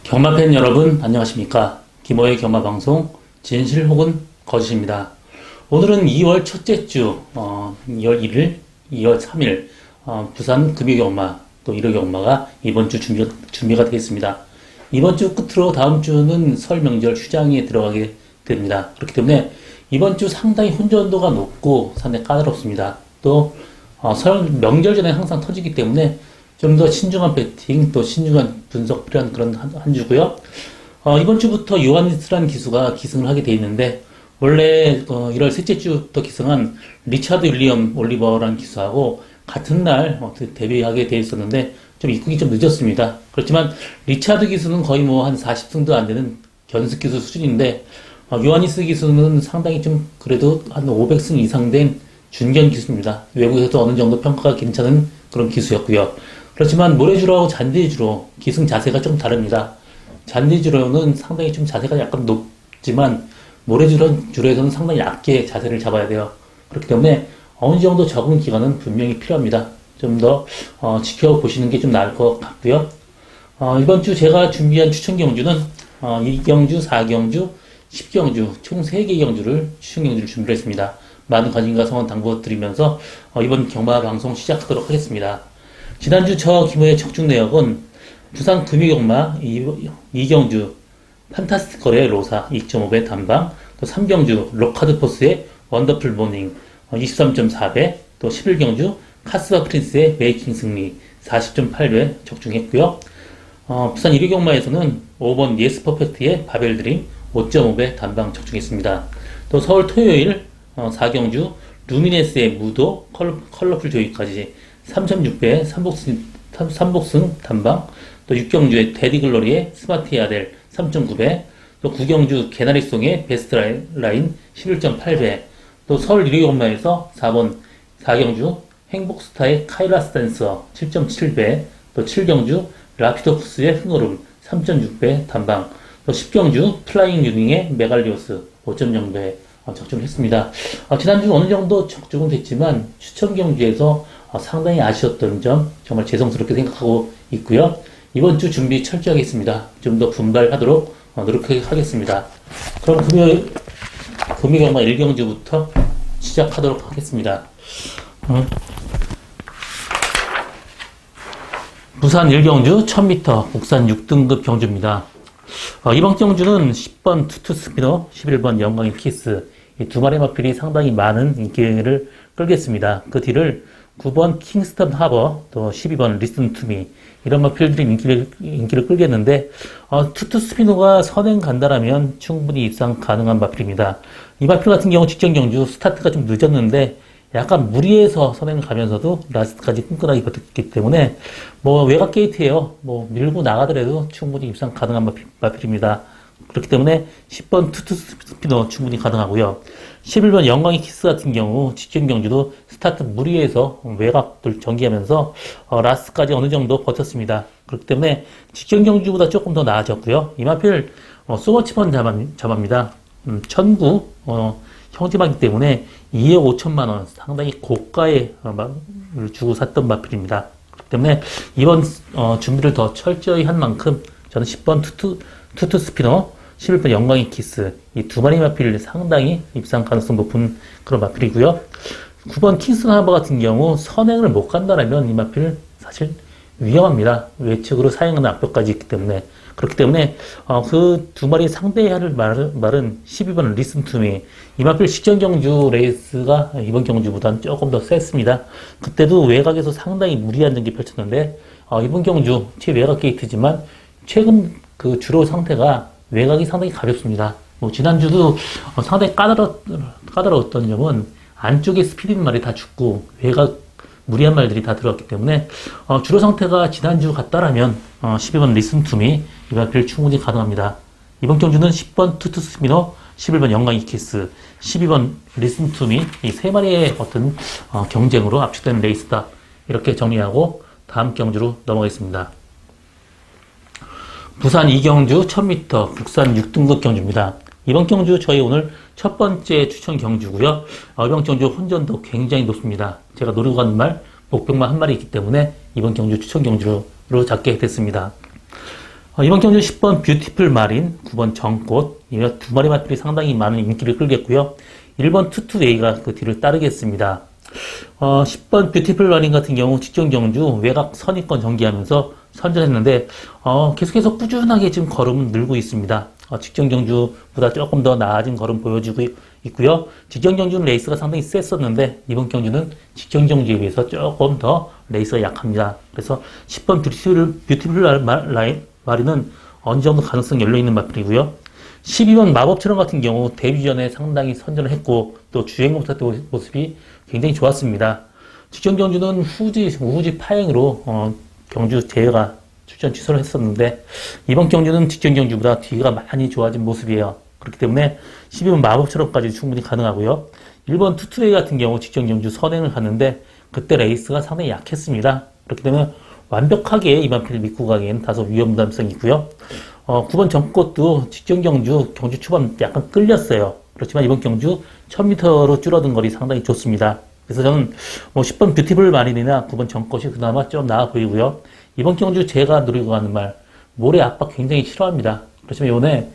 경마팬 여러분 안녕하십니까. 김호의 경마방송 진실 혹은 거짓입니다. 오늘은 2월 첫째 주 2월 1일, 2월 3일 부산 금요경마 또 일요경마가 이번 주 준비가 되겠습니다. 이번 주 끝으로 다음 주는 설 명절 휴장에 들어가게 됩니다. 그렇기 때문에 이번 주 상당히 혼전도가 높고 상당히 까다롭습니다. 또 설 명절 전에 항상 터지기 때문에 좀 더 신중한 배팅, 또 신중한 분석 필요한 그런 한 주고요. 이번 주부터 요하니스라는 기수가 기승을 하게 돼 있는데, 원래 1월 셋째 주부터 기승한 리차드 윌리엄 올리버라는 기수하고 같은 날 데뷔하게 돼 있었는데, 좀 입국이 좀 늦었습니다. 그렇지만 리차드 기수는 거의 뭐 한 40승도 안 되는 견습 기수 수준인데, 요하니스 기수는 상당히 좀 그래도 한 500승 이상 된 준견 기수입니다. 외국에서도 어느 정도 평가가 괜찮은 그런 기수였고요. 그렇지만 모래주로하고 잔디주로 기승 자세가 좀 다릅니다. 잔디주로는 상당히 좀 자세가 약간 높지만 모래주로에서는 상당히 얇게 자세를 잡아야 돼요. 그렇기 때문에 어느 정도 적응 기간은 분명히 필요합니다. 좀 더 지켜보시는 게 좀 나을 것 같고요. 이번 주 제가 준비한 추천 경주는 2경주, 4경주, 10경주 총 3개 경주를 추천 경주를 준비를 했습니다. 많은 관심과 성원 당부드리면서 이번 경마 방송 시작하도록 하겠습니다. 지난주 저 김호의 적중 내역은 부산 금요경마 2경주 판타스티컬의 로사 2.5배 단방, 또 3경주 로카드포스의 원더풀 모닝 23.4배, 또 11경주 카스바 프린스의 메이킹 승리 40.8배 적중했고요. 부산 1위경마에서는 5번 예스 퍼펙트의 바벨드림 5.5배 단방 적중했습니다. 또 서울 토요일 4경주 루미네스의 무도 컬러풀 조이까지 3.6배 삼복승 단방, 또 6경주의 데디글로리의 스마트 아델 3.9배, 또 9경주 개나리송의 베스트 라인 11.8배, 또 서울 1위경마에서 4번 4경주 행복스타의 카이라스 댄서 7.7배, 또 7경주 라피도푸스의 흥얼음 3.6배 단방, 또 10경주 플라잉 유닝의 메갈리오스 5.0배 적중을 했습니다. 지난주 어느 정도 적중은 됐지만 추천 경주에서 상당히 아쉬웠던 점 정말 죄송스럽게 생각하고 있고요. 이번 주 준비 철저하게 했습니다. 좀 더 분발하도록 노력하겠습니다. 그럼 금요경마 1경주부터 시작하도록 하겠습니다. 부산 1경주 1000m 국산 6등급 경주입니다. 이번 경주는 10번 투투 스피너, 11번 영광의 키스 이 두 마리 마필이 상당히 많은 인기를 끌겠습니다. 그 뒤를 9번 킹스턴 하버, 또 12번 리슨 투미 이런 마필들이 인기를 끌겠는데 투투 스피노가 선행 간다라면 충분히 입상 가능한 마필입니다. 이 마필 같은 경우 직전 경주 스타트가 좀 늦었는데 약간 무리해서 선행을 가면서도 라스트까지 끈끈하게 버텼기 때문에 외곽 게이트에요. 밀고 나가더라도 충분히 입상 가능한 마필입니다. 그렇기 때문에 10번 투투 스피너 충분히 가능하고요. 11번 영광의 키스 같은 경우 직전 경주도 스타트 무리해서 외곽들 전개하면서 라스트까지 어느 정도 버텼습니다. 그렇기 때문에 직전 경주보다 조금 더 나아졌고요. 이 마필 소머치펀 잡합니다. 1009 형제마기 때문에 2억 5천만원 상당히 고가에 주고 샀던 마필입니다. 그렇기 때문에 이번 준비를 더 철저히 한 만큼 저는 10번 투투 스피너, 11번 영광의 키스 이 두 마리 마필 상당히 입상 가능성 높은 그런 마필이고요. 9번 킹스턴 하버 같은 경우 선행을 못 간다라면 이 마필 사실 위험합니다. 외측으로 사용하는 압력까지 있기 때문에. 그렇기 때문에 그 두 마리 상대해야 할 말은 12번 리슨 투미 이 마필 직전 경주 레이스가 이번 경주보다는 조금 더 셌습니다. 그때도 외곽에서 상당히 무리한 전기 펼쳤는데 이번 경주 최외곽 게이트지만 최근 그 주로 상태가 외곽이 상당히 가볍습니다. 지난주도 상당히 까다로웠던 점은 안쪽에 스피드 말이 다 죽고 외곽 무리한 말들이 다 들어갔기 때문에 주로 상태가 지난주 같다라면 12번 리슨 투미 이 마필 충분히 가능합니다. 이번 경주는 10번 투투 스피너, 11번 영광의 키스, 12번 리슨 투미 이 세 마리의 어떤 경쟁으로 압축되는 레이스다. 이렇게 정리하고 다음 경주로 넘어가겠습니다. 부산 2경주 1000m 국산 6등급 경주입니다. 이번 경주 저희 오늘 첫 번째 추천 경주고요. 이번 경주 혼전도 굉장히 높습니다. 제가 노리고 가는 말 목표만 한 마리 있기 때문에 이번 경주 추천 경주로 잡게 됐습니다. 이번 경주 10번 뷰티풀 마린, 9번 정꽃, 이 두 마리 마필이 상당히 많은 인기를 끌겠고요. 1번 투투웨이가 그 뒤를 따르겠습니다. 10번 뷰티풀 마린 같은 경우 직전 경주 외곽 선입권 전개하면서 선전했는데 계속해서 꾸준하게 지금 걸음은 늘고 있습니다. 직전 경주보다 조금 더 나아진 걸음 보여주고 있고요. 직전 경주는 레이스가 상당히 셌었는데 이번 경주는 직전 경주에 비해서 조금 더 레이스가 약합니다. 그래서 10번 뷰티풀 마린은 어느 정도 가능성이 열려있는 마필이고요. 12번 마법처럼 같은 경우 데뷔 전에 상당히 선전을 했고 또 주행을 못했던 모습이 굉장히 좋았습니다. 직전 경주는 우후지 파행으로 경주 제가 출전 취소를 했었는데 이번 경주는 직전 경주보다 뒤가 많이 좋아진 모습이에요. 그렇기 때문에 12번 마법처럼까지 충분히 가능하고요. 1번 투투웨이 같은 경우 직전 경주 선행을 갔는데 그때 레이스가 상당히 약했습니다. 그렇기 때문에 완벽하게 이 마필을 믿고 가기에는 다소 위험 부담성이 있고요. 9번 정꽃도 직전 경주 초반 약간 끌렸어요. 그렇지만 이번 경주 1000m로 줄어든 거리 상당히 좋습니다. 그래서 저는 10번 뷰티풀 마린이나 9번 정꽃이 그나마 좀 나아 보이고요. 이번 경주 제가 노리고 가는 말, 모래 압박 굉장히 싫어합니다. 그렇지만 이번에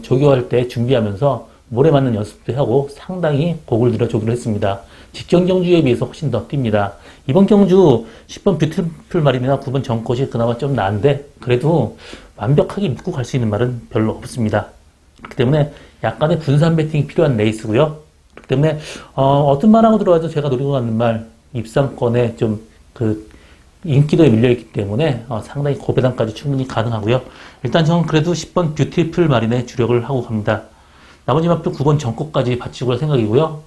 조교할 때 준비하면서 모래 맞는 연습도 하고 상당히 곡을 들여 조기를 했습니다. 직전 경주에 비해서 훨씬 더 뜁니다. 이번 경주 10번 뷰티풀 마린이나 9번 정꽃이 그나마 좀 나은데 그래도 완벽하게 믿고 갈 수 있는 말은 별로 없습니다. 그렇기 때문에 약간의 분산 배팅이 필요한 레이스고요. 그렇기 때문에 어떤 말하고 들어와도 제가 노리고 가는 말 입상권에 좀 인기도에 밀려있기 때문에 상당히 고배당까지 충분히 가능하고요. 일단 저는 그래도 10번 뷰티풀 마린에 주력을 하고 갑니다. 나머지 맵도 9번 정꽃까지 바치고 할 생각이고요.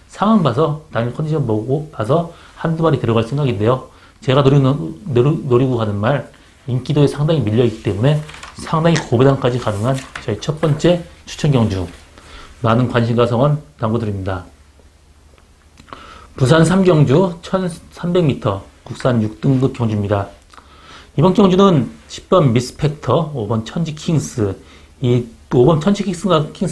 상황 봐서 당일 컨디션 보고 봐서 한두 마리 들어갈 생각인데요. 제가 노리고 가는 말 인기도에 상당히 밀려있기 때문에 상당히 고배당까지 가능한 저희 첫 번째 추천 경주, 많은 관심과 성원 당부드립니다. 부산 3경주 1300m 국산 6등급 경주입니다. 이번 경주는 10번 미스펙터, 5번 천지 킹스, 이 5번 천지 킹스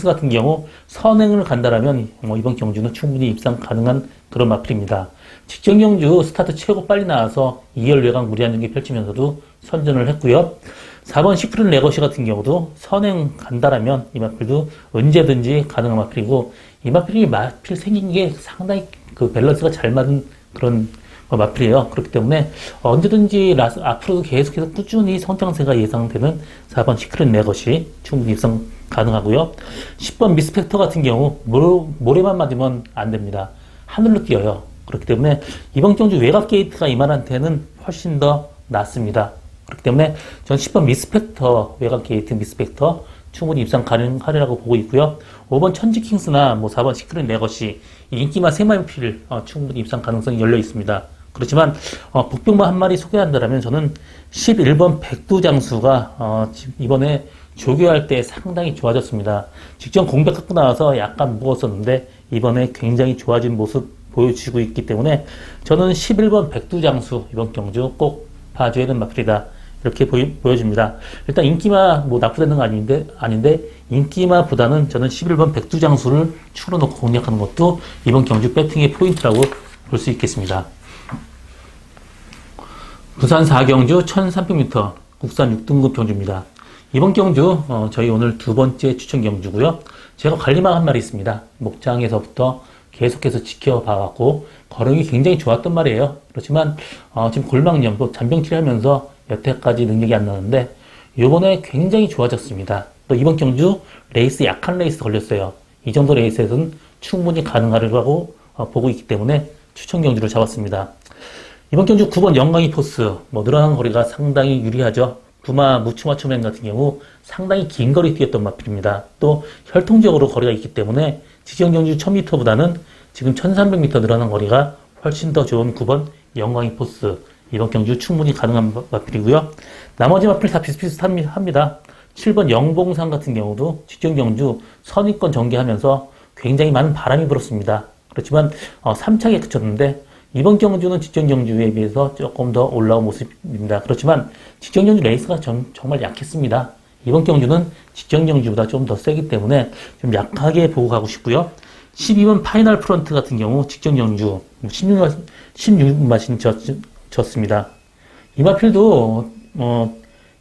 같은 경우 선행을 간다라면 이번 경주는 충분히 입상 가능한 그런 마필입니다. 직전 경주 스타트 최고 빨리 나와서 2열 외곽 무리한 경기 펼치면서도 선전을 했고요. 4번 시크릿 레거시 같은 경우도 선행 간다라면 이 마필도 언제든지 가능한 마필이고, 이 마필이 마필 생긴 게 상당히 밸런스가 잘 맞은 그런 마필이에요. 그렇기 때문에 언제든지 앞으로도 계속해서 꾸준히 성장세가 예상되는 4번 시크릿 레거시 충분히 입상 가능하고요. 10번 미스펙터 같은 경우 모래만 맞으면 안 됩니다. 하늘로 뛰어요. 그렇기 때문에 이번 경주 외곽 게이트가 이만한테는 훨씬 더 낫습니다. 그렇기 때문에 전 10번 미스펙터, 외곽 게이트 미스펙터 충분히 입상 가능하리라고 보고 있고요. 5번 천지 킹스나 4번 시크릿 레거시, 인기마 세마필 충분히 입상 가능성이 열려 있습니다. 그렇지만 복병만 한 마리 소개한다면 저는 11번 백두장수가 이번에 조교할 때 상당히 좋아졌습니다. 직전 공백 갖고 나와서 약간 무거웠었는데 이번에 굉장히 좋아진 모습 보여주고 있기 때문에 저는 11번 백두장수 이번 경주 꼭 봐줘야 되는 마필이다, 이렇게 보여줍니다. 일단 인기마 낙후되는 거 아닌데 인기마보다는 저는 11번 백두장수를 추로 놓고 공략하는 것도 이번 경주 배팅의 포인트라고 볼 수 있겠습니다. 부산 4경주 1300m 국산 6등급 경주입니다. 이번 경주 저희 오늘 두 번째 추천 경주고요. 제가 관리막 한 마리 있습니다. 목장에서부터 계속해서 지켜봐갖고 걸음이 굉장히 좋았던 말이에요. 그렇지만 지금 골망염 또 잔병치를 하면서 여태까지 능력이 안 나는데 요번에 굉장히 좋아졌습니다. 또 이번 경주 레이스 약한 레이스 걸렸어요. 이 정도 레이스에서는 충분히 가능하리라고 보고 있기 때문에 추천 경주를 잡았습니다. 이번 경주 9번 영광이 포스, 늘어난 거리가 상당히 유리하죠. 부마 무추마초맨 같은 경우 상당히 긴 거리 뛰었던 마필입니다. 또 혈통적으로 거리가 있기 때문에 직전 경주 1000m보다는 지금 1300m 늘어난 거리가 훨씬 더 좋은 9번 영광이 포스, 이번 경주 충분히 가능한 마필이고요. 나머지 마필 다 비슷비슷합니다. 7번 영봉산 같은 경우도 직전 경주 선입권 전개하면서 굉장히 많은 바람이 불었습니다. 그렇지만 3차게 그쳤는데 이번 경주는 직전 경주에 비해서 조금 더 올라온 모습입니다. 그렇지만 직전 경주 레이스가 정말 약했습니다. 이번 경주는 직전 경주보다 좀 더 세기 때문에 좀 약하게 보고 가고 싶고요. 12번 파이널 프런트 같은 경우 직전 경주 16마신 졌습니다. 이 마필도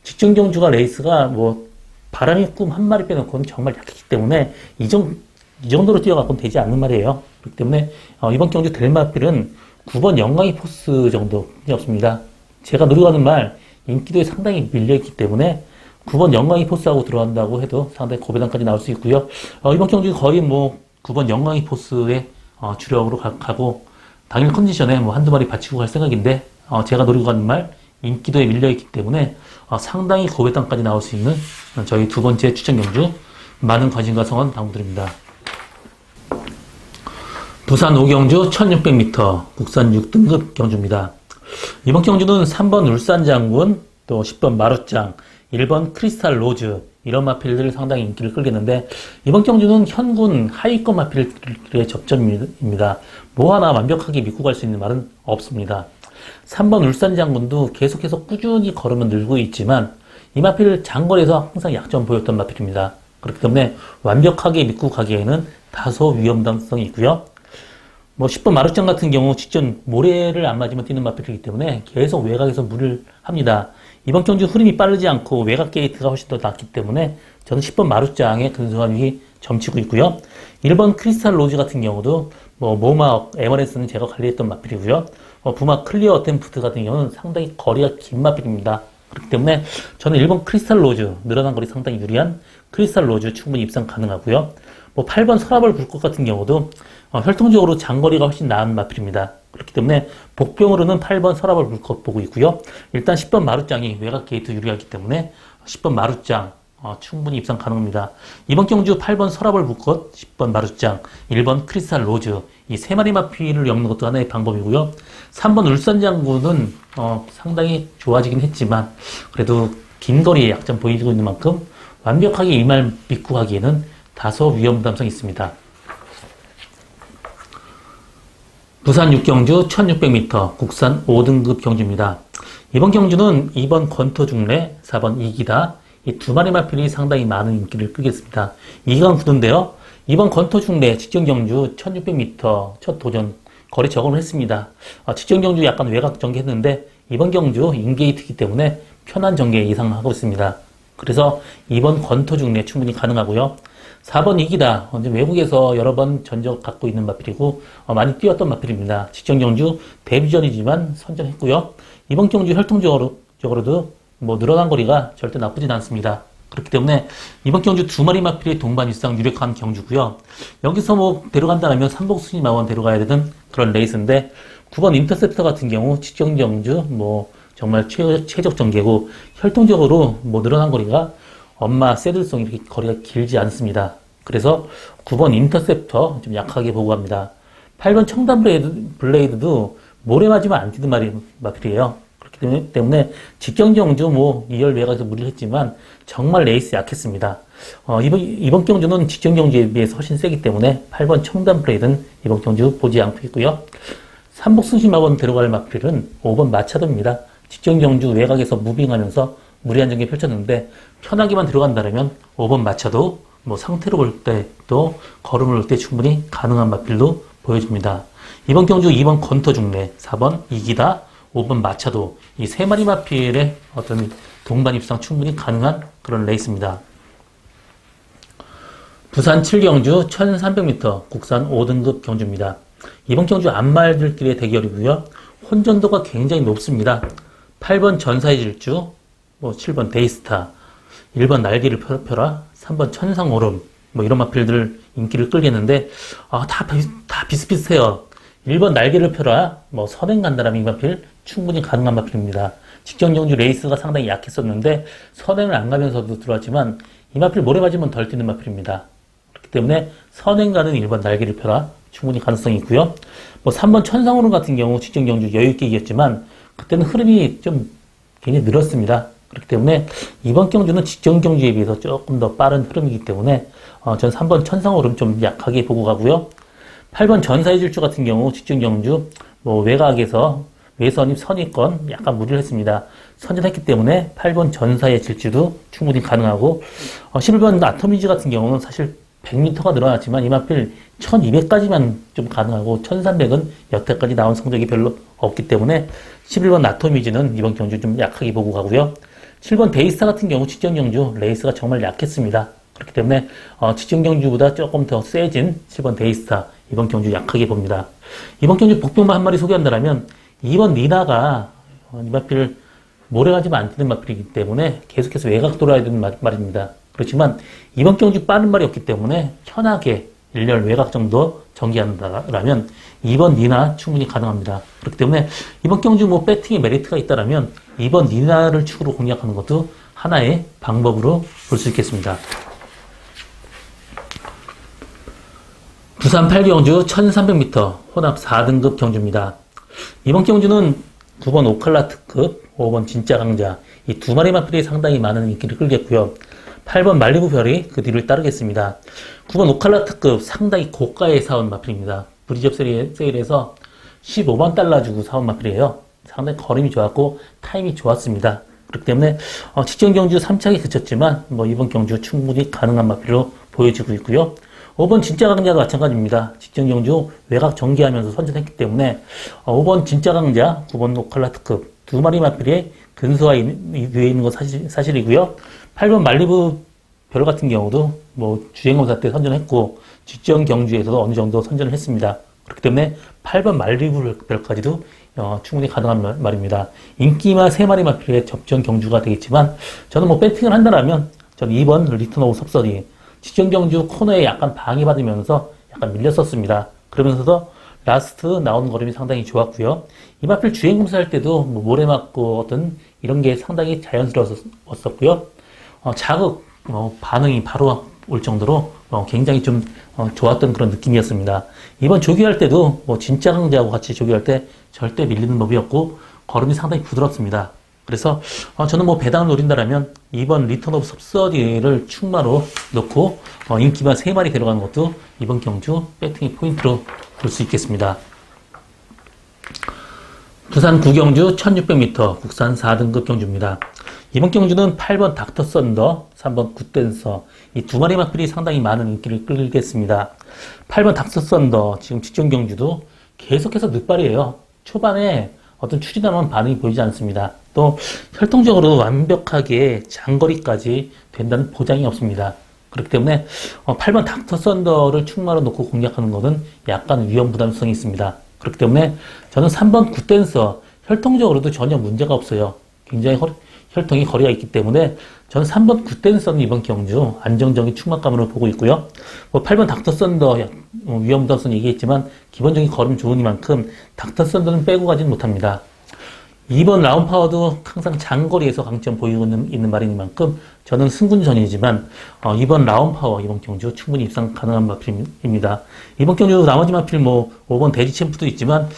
직전경주가 레이스가 뭐 바람의 꿈 한 마리 빼놓고는 정말 약했기 때문에 이 정도로 뛰어가고는 되지 않는 말이에요. 그렇기 때문에 이번 경주 델마필은 9번 영광이 포스 정도뿐이 없습니다. 제가 노리고 하는 말 인기도에 상당히 밀려있기 때문에 9번 영광이 포스하고 들어간다고 해도 상당히 고배당까지 나올 수 있고요. 이번 경주 거의 뭐 9번 영광이 포스의 주력으로 가고 당일 컨디션에 뭐 한두 마리 받치고 갈 생각인데 제가 노리고 가는 말 인기도에 밀려있기 때문에 상당히 고배당까지 나올 수 있는 저희 두 번째 추천 경주 많은 관심과 성원 당부드립니다. 부산 5경주 1600m 국산 6등급 경주입니다. 이번 경주는 3번 울산장군, 또 10번 마루짱, 1번 크리스탈 로즈 이런 마필들이 상당히 인기를 끌겠는데 이번 경주는 현군 하위권 마필들의 접전입니다. 뭐 하나 완벽하게 믿고 갈 수 있는 말은 없습니다. 3번 울산장군도 계속해서 꾸준히 걸으면 늘고 있지만 이 마필 장거리에서 항상 약점 보였던 마필입니다. 그렇기 때문에 완벽하게 믿고 가기에는 다소 위험성이 있고요. 뭐 10번 마루짱 같은 경우 직전 모래를 안 맞으면 뛰는 마필이기 때문에 계속 외곽에서 무리를 합니다. 이번 경주 흐름이 빠르지 않고 외곽 게이트가 훨씬 더 낫기 때문에 저는 10번 마루짱의 근소한 위기 점치고 있고요. 1번 크리스탈 로즈 같은 경우도 뭐 모마 에머랜스는 제가 관리했던 마필이고요. 부마 클리어 어템프트 같은 경우는 상당히 거리가 긴 마필입니다. 그렇기 때문에 저는 1번 크리스탈 로즈 늘어난 거리 상당히 유리한 크리스탈 로즈 충분히 입상 가능하고요. 뭐 8번 서라벌 불꽃 같은 경우도 혈통적으로 장거리가 훨씬 나은 마필입니다. 그렇기 때문에 복병으로는 8번 서라벌 불꽃 보고 있고요. 일단 10번 마루짱이 외곽 게이트 유리하기 때문에 10번 마루짱 충분히 입상 가능합니다. 이번 경주 8번 서라벌 불꽃, 10번 마루짱, 1번 크리스탈 로즈 이 세 마리 마필을 엮는 것도 하나의 방법이고요. 3번 울산장군은 상당히 좋아지긴 했지만 그래도 긴 거리에 약점 보이고 있는 만큼 완벽하게 이 말 믿고 가기에는 다소 위험담성이 있습니다. 부산 6경주 1600m 국산 5등급 경주입니다. 이번 경주는 2번 건터 중래, 4번 이기다 이 두 마리 마필이 상당히 많은 인기를 끌겠습니다. 2강 구도인데요. 이번 건터 중래 직전 경주 1600m 첫 도전 거리 적응을 했습니다. 직전 경주 약간 외곽 전개했는데 이번 경주 인게이트이기 때문에 편한 전개 예상하고 있습니다. 그래서 이번 건터 중래 충분히 가능하고요. 4번 이기다 외국에서 여러 번 전적 갖고 있는 마필이고 많이 뛰었던 마필입니다. 직전 경주 데뷔전이지만 선전했고요. 이번 경주 혈통적으로도 뭐 늘어난 거리가 절대 나쁘진 않습니다. 그렇기 때문에 이번 경주 두 마리 마필의 동반 이상 유력한 경주고요. 여기서 뭐 데려간다면 삼복순위 마원 데려가야 되는 그런 레이스인데 9번 인터셉터 같은 경우 직전 경주 뭐 정말 최적 전개고 혈통적으로 뭐 늘어난 거리가 엄마 새들송 이렇게 거리가 길지 않습니다. 그래서 9번 인터셉터 좀 약하게 보고 갑니다. 8번 청단 블레이드도 모래 맞으면 안 뛰는 마필이에요. 그렇기 때문에 직전 경주 뭐 2열 외곽에서 무리를 했지만 정말 레이스 약했습니다. 이번 경주는 직전 경주에 비해서 훨씬 세기 때문에 8번 청단 블레이드는 이번 경주 보지 않고 있고요. 삼복순심마원 데려갈 마필은 5번 마차도입니다. 직전 경주 외곽에서 무빙하면서 무리한 전개 펼쳤는데 편하게만 들어간다면 5번 마차도 뭐 상태로 볼 때 또 걸음을 올 때 충분히 가능한 마필도 보여줍니다. 이번 경주 2번 건터 중래, 4번 이기다, 5번 마차도 이 세 마리 마필의 어떤 동반 입상 충분히 가능한 그런 레이스입니다. 부산 7경주 1300m 국산 5등급 경주입니다. 이번 경주 안말들끼리의 대결이고요. 혼전도가 굉장히 높습니다. 8번 전사의 질주, 7번 데이스타, 1번 날개를 펴라, 3번 천상오름 이런 마필들 인기를 끌겠는데 다 비슷비슷해요. 1번 날개를 펴라, 선행 간다라는 이 마필 충분히 가능한 마필입니다. 직전 경주 레이스가 상당히 약했었는데 선행을 안 가면서도 들어왔지만 이 마필 모래 맞으면 덜 뛰는 마필입니다. 그렇기 때문에 선행 가는 1번 날개를 펴라 충분히 가능성이 있고요. 3번 천상오름 같은 경우 직전 경주 여유있게 이겼지만 그때는 흐름이 좀 굉장히 늘었습니다. 그렇기 때문에 이번 경주는 직전 경주에 비해서 조금 더 빠른 흐름이기 때문에 전 3번 천상오름 좀 약하게 보고 가고요. 8번 전사의 질주 같은 경우 직전 경주 외곽에서 외선입 선입권 약간 무리를 했습니다. 선전했기 때문에 8번 전사의 질주도 충분히 가능하고 11번 아토미즈 같은 경우는 사실 100m가 늘어났지만 이 마필 1200까지만 좀 가능하고 1300은 여태까지 나온 성적이 별로 없기 때문에 11번 아토미즈는 이번 경주 좀 약하게 보고 가고요. 7번 데이스타 같은 경우 직전 경주 레이스가 정말 약했습니다. 그렇기 때문에 직전 경주보다 조금 더 세진 7번 데이스타 이번 경주 약하게 봅니다. 이번 경주 복병만 한 마리 소개한다면 2번 니나가 이 마필 모래가지만 안 뜨는 마필이기 때문에 계속해서 외곽 돌아야 되는 말입니다. 그렇지만 이번 경주 빠른 말이 없기 때문에 편하게 1열 외곽 정도 전개한다라면 2번 니나 충분히 가능합니다. 그렇기 때문에 이번 경주 뭐 배팅에 메리트가 있다라면 2번 니나를 축으로 공략하는 것도 하나의 방법으로 볼 수 있겠습니다. 부산 8경주 1300m 혼합 4등급 경주입니다. 이번 경주는 9번 오칼라 특급, 5번 진짜 강자 이 두 마리 마필이 상당히 많은 인기를 끌겠고요. 8번 말리부 별이 그 뒤를 따르겠습니다. 9번 오칼라 특급 상당히 고가에 사온 마필입니다. 브리즈업 세일에서 15만 달러 주고 사온 마필이에요. 상당히 거림이 좋았고 타임이 좋았습니다. 그렇기 때문에 직전 경주 3차게 그쳤지만 뭐 이번 경주 충분히 가능한 마필로 보여지고 있고요. 5번 진짜 강자도 마찬가지입니다. 직전 경주 외곽 전개하면서 선전했기 때문에 5번 진짜 강자, 9번 오칼라 특급 두 마리 마필이 근소화에 있는 건 사실이고요. 8번 말리부 별 같은 경우도 뭐 주행검사 때 선전했고 직전 경주에서도 어느 정도 선전을 했습니다. 그렇기 때문에 8번 말리부 별까지도 충분히 가능한 말입니다. 인기마 3마리 마필의 접전 경주가 되겠지만 저는 뭐 배팅을 한다면 저는 2번 리턴 오브 섭서디 직전 경주 코너에 약간 방해받으면서 약간 밀렸었습니다. 그러면서도 라스트 나오는 걸음이 상당히 좋았고요. 이 마필 주행검사 할 때도 뭐 모래 맞고 어떤 이런 게 상당히 자연스러웠었고요. 자극 반응이 바로 올 정도로 굉장히 좀 좋았던 그런 느낌이었습니다. 이번 조기할 때도 뭐 진짜 강자하고 같이 조기할 때 절대 밀리는 법이었고 걸음이 상당히 부드럽습니다. 그래서 저는 뭐 배당을 노린다라면 2번 리턴 오브 섭서디를 충마로 놓고 인기만 3마리 데려가는 것도 이번 경주 배팅의 포인트로 볼 수 있겠습니다. 부산 9경주 1600m 국산 4등급 경주입니다. 이번 경주는 8번 닥터 썬더, 3번 굿댄서 이 두 마리 마필이 상당히 많은 인기를 끌겠습니다. 8번 닥터 썬더 지금 직전 경주도 계속해서 늦발이에요. 초반에 어떤 추진하면 반응이 보이지 않습니다. 또 혈통적으로 완벽하게 장거리까지 된다는 보장이 없습니다. 그렇기 때문에 8번 닥터 썬더를 충마로 놓고 공략하는 것은 약간 위험 부담성이 있습니다. 그렇기 때문에 저는 3번 굿댄서 혈통적으로도 전혀 문제가 없어요. 굉장히 혈통이 거리가 있기 때문에 저는 3번 굿댄서는 이번 경주 안정적인 충막감으로 보고 있고요. 8번 닥터 썬더 위험 부담성 얘기했지만 기본적인 걸음 좋으니만큼 닥터 썬더는 빼고 가지는 못합니다. 2번 라운 파워도 항상 장거리에서 강점 보이고 있는 말이니만큼 저는 승군전이지만 2번 라운 파워 이번 경주 충분히 입상 가능한 마필입니다. 이번 경주 나머지 마필 뭐 5번 대지 챔프도 있지만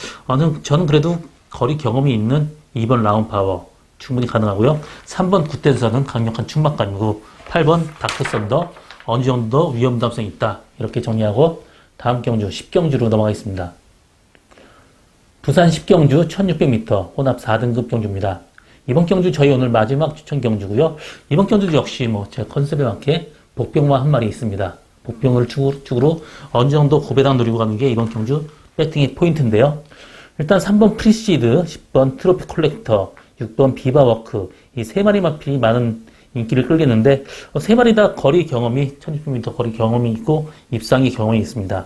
저는 그래도 거리 경험이 있는 2번 라운 파워 충분히 가능하고요. 3번 굿댄서는 강력한 충막감이고 8번 닥터 썬더 어느 정도 위험 부담성이 있다. 이렇게 정리하고 다음 경주 10경주로 넘어가겠습니다. 부산 10경주 1600m 혼합 4등급 경주입니다. 이번 경주 저희 오늘 마지막 추천 경주고요. 이번 경주도 역시 뭐 제 컨셉에 맞게 복병만 한 마리 있습니다. 복병을 축으로 어느 정도 고배당 노리고 가는 게 이번 경주 배팅의 포인트인데요. 일단 3번 프리시드, 10번 트로피 콜렉터, 6번 비바워크 이 세 마리 마필이 많은 인기를 끌겠는데 세 마리 다 거리 경험이 1600m 거리 경험이 있고 입상의 경험이 있습니다.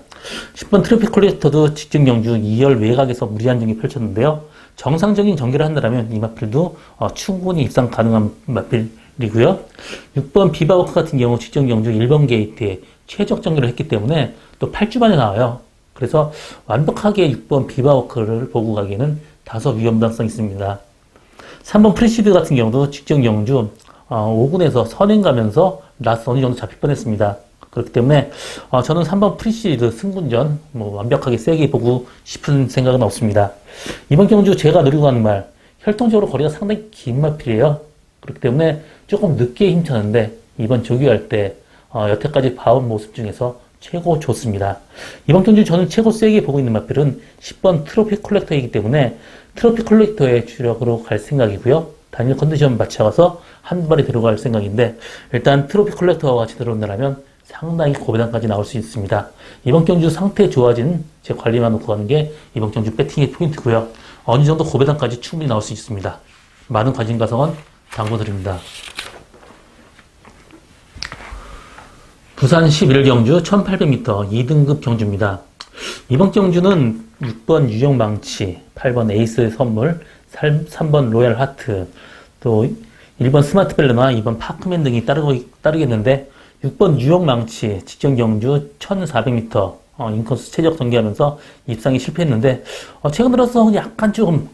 10번 트로피 콜렉터도 직전 경주 2열 외곽에서 무리한 전개 펼쳤는데요. 정상적인 전개를 한다면 이 마필도 충분히 입상 가능한 마필이고요. 6번 비바워크 같은 경우 직전 경주 1번 게이트에 최적 전개를 했기 때문에 또 8주반에 나와요. 그래서 완벽하게 6번 비바워크를 보고 가기에는 다소 위험 부담성이 있습니다. 3번 프리시드 같은 경우도 직전 경주 5군에서 선행 가면서 라스 어느 정도 잡힐 뻔했습니다. 그렇기 때문에 저는 3번 프리시드 승군전 뭐 완벽하게 세게 보고 싶은 생각은 없습니다. 이번 경주 제가 노리고 가는 말 혈통적으로 거리가 상당히 긴 마필이에요. 그렇기 때문에 조금 늦게 힘차는데 이번 조기할 때 여태까지 봐온 모습 중에서 최고 좋습니다. 이번 경주 저는 최고 세게 보고 있는 마필은 10번 트로피 콜렉터이기 때문에 트로피 콜렉터의 주력으로 갈 생각이고요. 단일 컨디션 맞춰가서 한 발이 들어갈 생각인데 일단 트로피 콜렉터와 같이 들어온다면 상당히 고배당까지 나올 수 있습니다. 이번 경주 상태 좋아진 제 관리만 놓고 가는 게 이번 경주 배팅의 포인트고요. 어느 정도 고배당까지 충분히 나올 수 있습니다. 많은 관심 가성은 당부드립니다. 부산 11경주 1800m 2등급 경주입니다. 이번 경주는 6번 유형망치, 8번 에이스 선물, 3번 로얄 하트, 또 1번 스마트 밸런과 2번 파크맨 등이 따르겠는데 6번 유형망치 직전 경주 1400m 인코스 최적 전개하면서 입상이 실패했는데 최근 들어서 약간 좀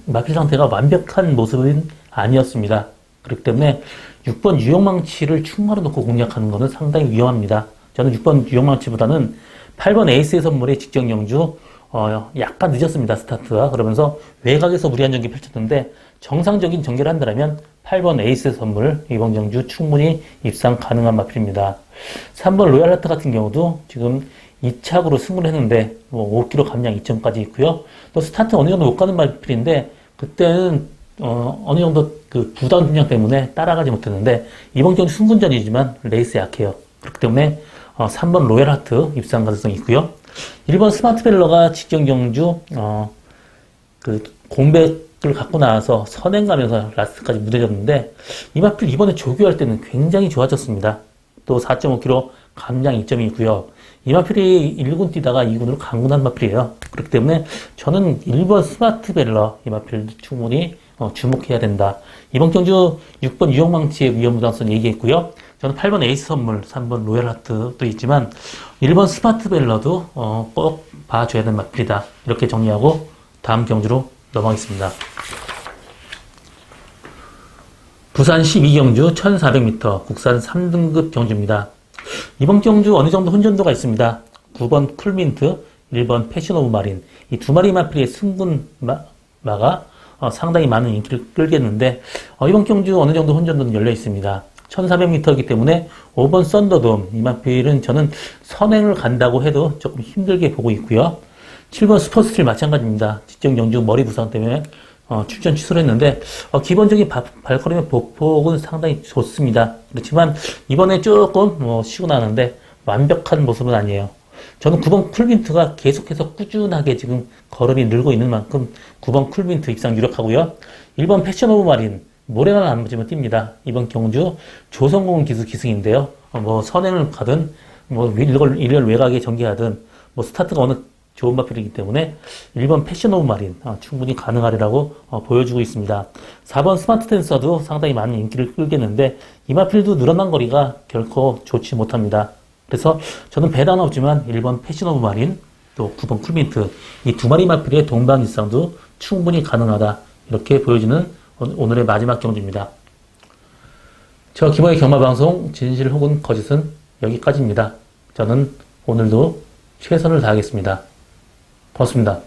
마필 상태가 완벽한 모습은 아니었습니다. 그렇기 때문에 6번 유형망치를 충마로 놓고 공략하는 것은 상당히 위험합니다. 저는 6번 유형망치보다는 8번 에이스의 선물의 직전 경주 약간 늦었습니다. 스타트가. 그러면서 외곽에서 무리한 전개 펼쳤는데 정상적인 전개를 한다면 8번 에이스 선물 이번 경주 충분히 입상 가능한 마필입니다. 3번 로얄 하트 같은 경우도 지금 2착으로 승부를 했는데 5km 감량 2점까지 있고요. 또 스타트 어느 정도 못 가는 마필인데 그때는 어느 정도 그 부담 분량 때문에 따라가지 못했는데 이번 경주 승분전이지만 레이스 약해요. 그렇기 때문에 3번 로얄 하트 입상 가능성이 있고요. 1번 스마트 밸러가 직전 경주 그 공백을 갖고 나와서 선행 가면서 라스트까지 무뎌졌는데 이 마필 이번에 조교할 때는 굉장히 좋아졌습니다. 또 4.5km 감량 2점이 있고요. 이 마필이 1군 뛰다가 2군으로 강군한 마필이에요. 그렇기 때문에 저는 1번 스마트 밸러 이 마필 충분히 주목해야 된다. 이번 경주 6번 유형망치의 위험 부담성 얘기했고요. 저는 8번 에이스 선물, 3번 로얄 하트도 있지만 1번 스마트 밸러도 꼭 봐줘야 되는 마필이다. 이렇게 정리하고 다음 경주로 넘어가겠습니다. 부산 12경주 1400m 국산 3등급 경주입니다. 이번 경주 어느 정도 혼전도가 있습니다. 9번 쿨민트, 1번 패션 오브 마린 이 두 마리 마필의 승분마가 상당히 많은 인기를 끌겠는데 이번 경주 어느 정도 혼전도는 열려 있습니다. 1400m이기 때문에 5번 썬더돔 이 마필은 저는 선행을 간다고 해도 조금 힘들게 보고 있고요. 7번 스포츠스틸 마찬가지입니다. 직전 경주 머리 부상 때문에 출전 취소를 했는데 기본적인 발걸음의 보폭은 상당히 좋습니다. 그렇지만 이번에 조금 쉬고 나는데 완벽한 모습은 아니에요. 저는 9번 쿨민트가 계속해서 꾸준하게 지금 걸음이 늘고 있는 만큼 9번 쿨민트 입상 유력하고요. 1번 패션 오브 마린 모래만 안 맞으면 뜁니다. 이번 경주 조성공 기수 기승인데요. 선행을 가든 일렬 외곽에 전개하든 스타트가 어느 좋은 마필이기 때문에 1번 패션 오브 마린 충분히 가능하리라고 보여주고 있습니다. 4번 스마트 댄서도 상당히 많은 인기를 끌겠는데 이 마필도 늘어난 거리가 결코 좋지 못합니다. 그래서 저는 배단 없지만 1번 패션 오브 마린 또 9번 쿨민트 이 두 마리 마필의 동반 입상도 충분히 가능하다. 이렇게 보여주는 오늘의 마지막 경주입니다. 저 김호의 경마방송 진실 혹은 거짓은 여기까지입니다. 저는 오늘도 최선을 다하겠습니다. 고맙습니다.